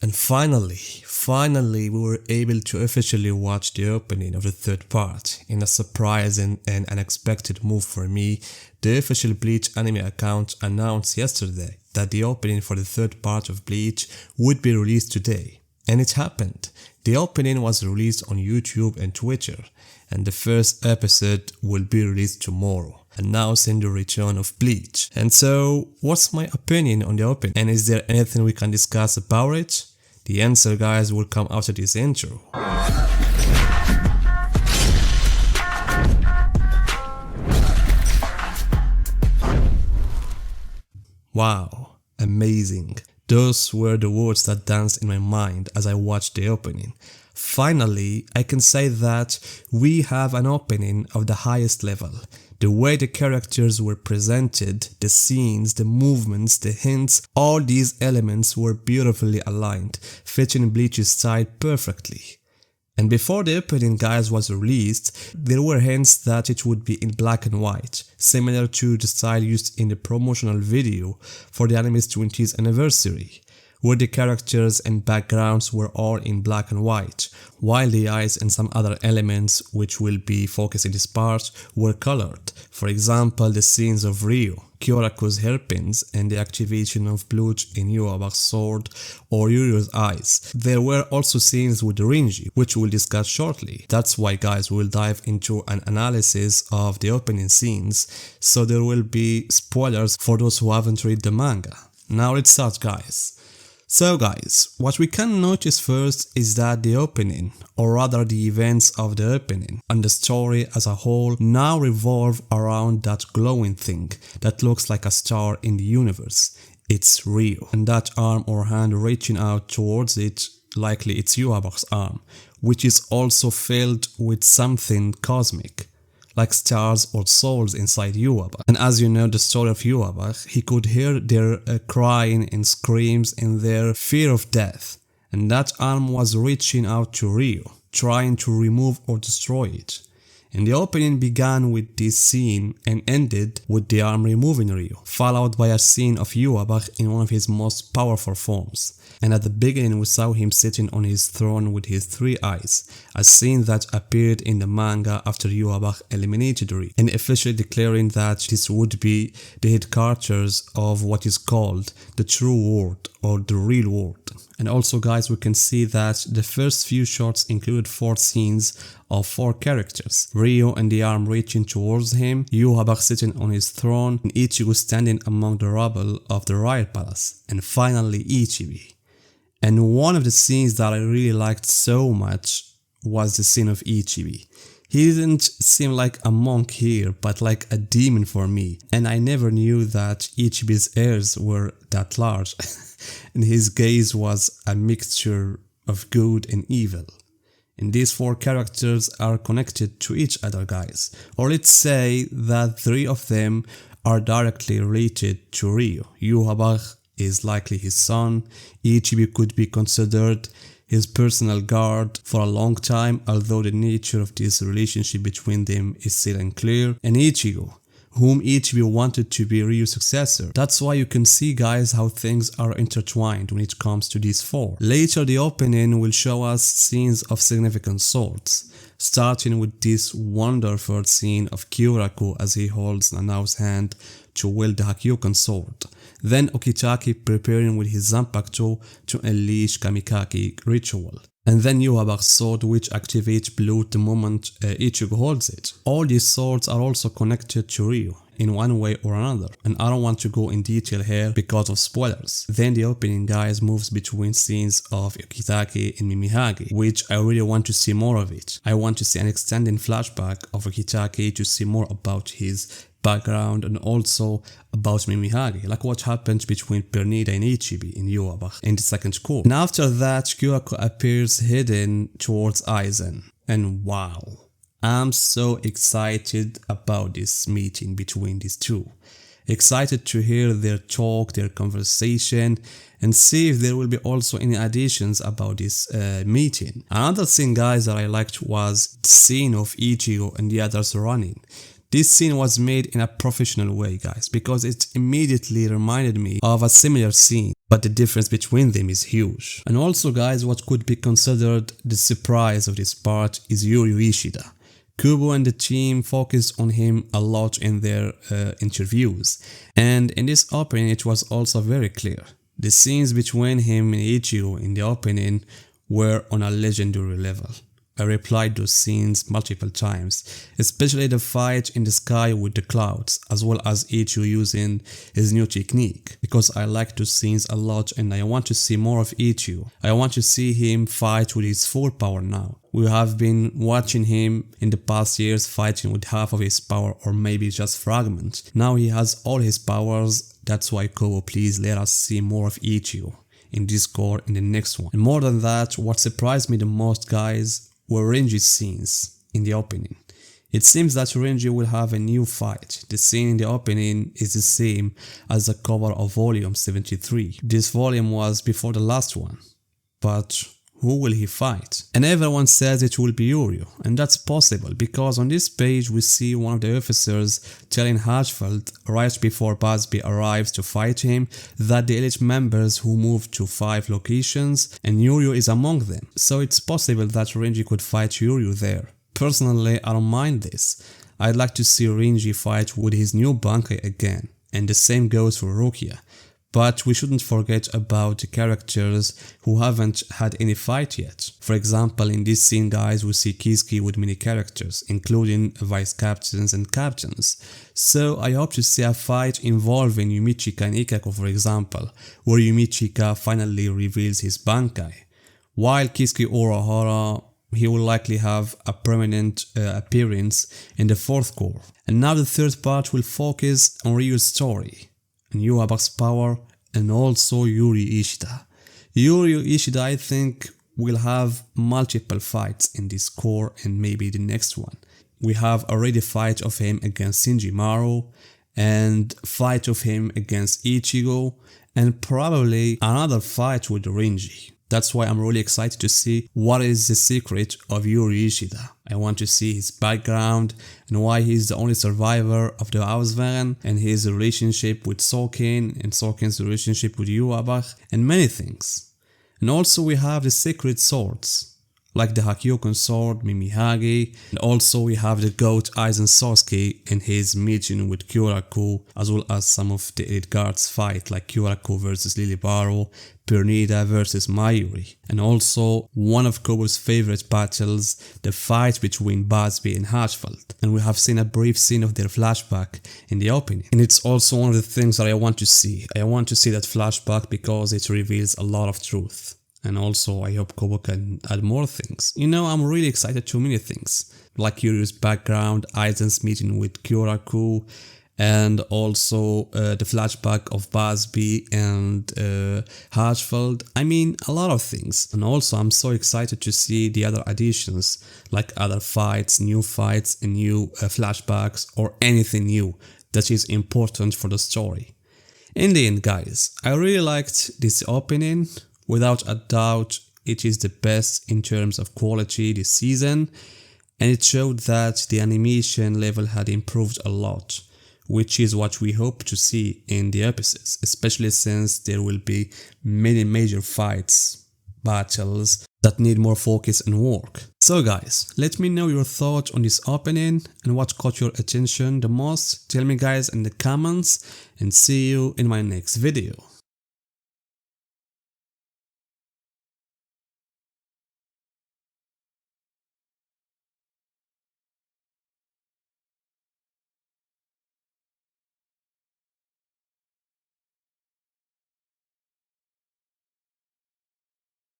And finally we were able to officially watch the opening of the third part. In a surprising and unexpected move for me, the official Bleach anime account announced yesterday that the opening for the third part of Bleach would be released today. And it happened. The opening was released on YouTube and Twitter, and the first episode will be released tomorrow, announcing the return of Bleach. And so, what's my opinion on the opening? And is there anything we can discuss about it? The answer, guys, will come after this intro. Wow, amazing. Those were the words that danced in my mind as I watched the opening. Finally, I can say that we have an opening of the highest level. The way the characters were presented, the scenes, the movements, the hints, all these elements were beautifully aligned, fitting Bleach's style perfectly. And before the opening, guys, was released, there were hints that it would be in black and white, similar to the style used in the promotional video for the anime's 20th anniversary, where the characters and backgrounds were all in black and white, while the eyes and some other elements which will be focused in this part were colored. For example, the scenes of Uryu, Kyoraku's hairpins, and the activation of BLEACH in Yuaba's sword or Uryu's eyes. There were also scenes with Renji, which we'll discuss shortly. That's why, guys, we'll dive into an analysis of the opening scenes, so there will be spoilers for those who haven't read the manga. Now let's start, guys. So guys, what we can notice first is that the opening, or rather the events of the opening, and the story as a whole now revolve around that glowing thing that looks like a star in the universe. It's Uryu, and that arm or hand reaching out towards it, likely it's Yuaba's arm, which is also filled with something cosmic, like stars or souls inside Yuaba. And as you know the story of Yuaba, he could hear their crying and screams and their fear of death. And that arm was reaching out to Uryu, trying to remove or destroy it. And the opening began with this scene and ended with the arm removing Uryu, followed by a scene of Yuaba in one of his most powerful forms. And at the beginning we saw him sitting on his throne with his three eyes, a scene that appeared in the manga after Yuaba eliminated Uryu, and officially declaring that this would be the headquarters of what is called the true world or the real world. And also, guys, we can see that the first few shots included 4 scenes of 4 characters. Uryu and the arm reaching towards him, Yuaba sitting on his throne, and Ichigo standing among the rubble of the Riot Palace, and finally Ichibi. And one of the scenes that I really liked so much was the scene of Ichibi. He didn't seem like a monk here, but like a demon for me. And I never knew that Ichibi's ears were that large. And his gaze was a mixture of good and evil. And these 4 characters are connected to each other, guys. Or let's say that 3 of them are directly related to Uryu. Yuaba is likely his son. Ichibi could be considered his personal guard for a long time, although the nature of this relationship between them is still unclear. And Ichigo, whom Ichibi wanted to be Ryu's successor. That's why you can see, guys, how things are intertwined when it comes to these 4. Later the opening will show us scenes of significant sorts, starting with this wonderful scene of Kyoraku as he holds Nanao's hand to wield the Hakyuken sword. Then Okitake preparing with his Zanpakuto to unleash Kamikake ritual. And then Yuaba's sword, which activates BLEACH the moment Ichigo holds it. All these swords are also connected to Uryu in one way or another, and I don't want to go in detail here because of spoilers. Then the opening, guys, moves between scenes of Okitake and Mimihage, which I really want to see more of it. I want to see an extended flashback of Okitake to see more about his background and also about Mimihage, like what happened between Pernida and Ichibi in Yuaba in the second cour. And after that, Kyoraku appears hidden towards Aizen. And wow, I'm so excited about this meeting between these two. Excited to hear their talk, their conversation, and see if there will be also any additions about this meeting. Another thing, guys, that I liked was the scene of Ichigo and the others running. This scene was made in a professional way, guys, because it immediately reminded me of a similar scene, but the difference between them is huge. And also, guys, what could be considered the surprise of this part is Uryu Ishida. Kubo and the team focused on him a lot in their interviews, and in this opening it was also very clear. The scenes between him and Ichigo in the opening were on a legendary level. I replayed those scenes multiple times, especially the fight in the sky with the clouds, as well as Ichigo using his new technique, because I like those scenes a lot and I want to see more of Ichigo. I want to see him fight with his full power now. We have been watching him in the past years fighting with half of his power or maybe just fragments. Now he has all his powers, that's why Kubo, please let us see more of Ichigo in this core in the next one. And more than that, what surprised me the most, guys, were Renji's scenes in the opening. It seems that Renji will have a new fight. The scene in the opening is the same as the cover of volume 73. This volume was before the last one. But who will he fight? And everyone says it will be Uryu, and that's possible because on this page we see one of the officers telling Hirschfeld right before Busby arrives to fight him that the elite members who moved to 5 locations and Uryu is among them, so it's possible that Renji could fight Uryu there. Personally, I don't mind this. I'd like to see Renji fight with his new Bankai again, and the same goes for Rukia. But we shouldn't forget about the characters who haven't had any fight yet. For example, in this scene, guys, we see Kizuki with many characters, including vice captains and captains. So I hope to see a fight involving Yumichika and Ikako, for example, where Yumichika finally reveals his Bankai. While Kizuki Urahara, he will likely have a prominent appearance in the 4th core. And now the 3rd part will focus on Ryu's story, and Yuabak's power, and also Uryu Ishida. Uryu Ishida, I think, will have multiple fights in this core and maybe the next one. We have already fight of him against Shinjimaru, and fight of him against Ichigo, and probably another fight with Renji. That's why I'm really excited to see what is the secret of Uryu Ishida. I want to see his background and why he's the only survivor of the Auswählen and his relationship with Soken and Soken's relationship with Yuabak and many things. And also we have the secret swords, like the Hakyokun sword, Mimihage, and also we have the goat Aizen Sasuke and his meeting with Kyoraku, as well as some of the elite guards fight like Kyoraku versus Lilibaro, Pernida versus Mayuri, and also one of Kubo's favorite battles, the fight between Busby and Hirschfeld, and we have seen a brief scene of their flashback in the opening, and it's also one of the things that I want to see. I want to see that flashback because it reveals a lot of truth. And also I hope Kubo can add more things. You know, I'm really excited to many things, like Uryu's background, Aizen's meeting with Kyoraku, and also the flashback of Busby and Hirschfeld. I mean, a lot of things. And also I'm so excited to see the other additions, like other fights, new fights, and new flashbacks, or anything new that is important for the story. In the end, guys, I really liked this opening. Without a doubt, it is the best in terms of quality this season, and it showed that the animation level had improved a lot, which is what we hope to see in the episodes, especially since there will be many major fights, battles that need more focus and work. So guys, let me know your thoughts on this opening and what caught your attention the most. Tell me guys in the comments, and see you in my next video.